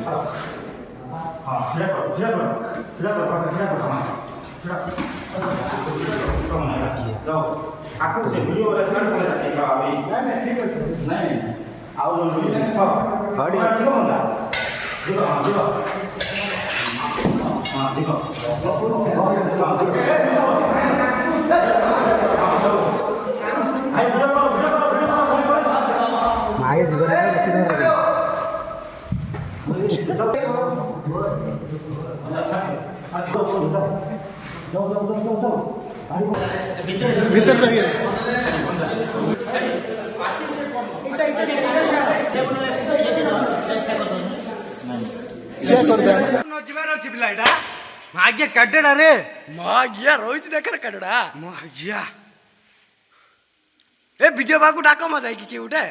हाँ छिड़ा करो छिड़ा करो छिड़ा करो छिड़ा करो हाँ छिड़ा जाओ आपको से वीडियो वाला स्टार्ट कर देते हैं अभी नहीं ठीक है नहीं आओ जो वीडियो हां गाड़ी ठीक होगा देखो हां देखो हां देखो हाय वीडियो करो आगे दिख रहा है भीतर रहिए क्या कर दे मागिया कड्डड़ा रे मागिया रोहित देखर कड्डड़ा मागिया ए विजय बाबू डाका मत आई कि उठे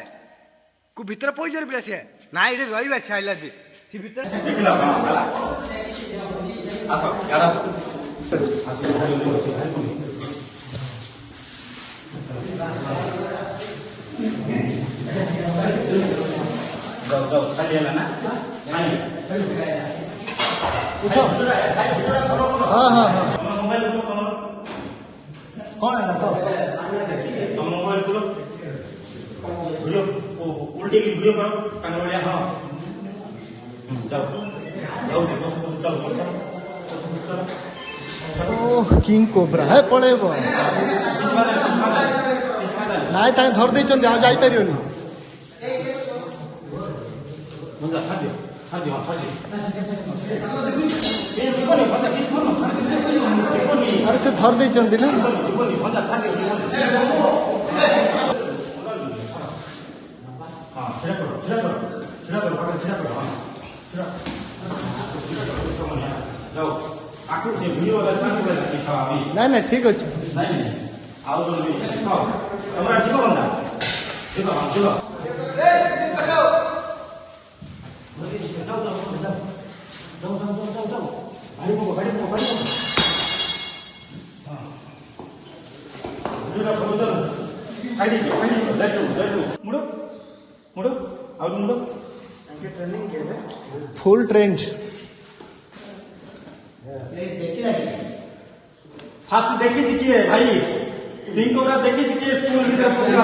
को भीतर पहुंच जर प्लेस है ना इडे रहिबा छाइला जी सी भीतर देखला हां आसो यार आसो जाओ जाओ खाली है ना नहीं उठो हाँ हाँ हाँ मोबाइल को कौन है ना तुम मोबाइल को वीडियो उल्टी की वीडियो करो कान बढ़िया हाँ जाओ जाओ चलो चलो ओह किंग कोब्रा है पड़े वो नाय ताई धर दे चंदे आ जाई परियोनी 뭔가 사dio 사dio 사dio अरे से धर दे चंदे ना 이번이 혼자 사dio 아 지나가로 지나가로 지나가로 가면 지나가로 지나 जाओ आखिर से वीडियो वाला चालू कर देते हैं अभी नहीं नहीं ठीक अच्छे नहीं आओ जो भी आओ हमारा जीवा बंदा जीवा जीवा फुल ट्रेंड फास्ट देखी किए भाई तीन कोबरा देखी किए स्कूल भीतर पहुंचा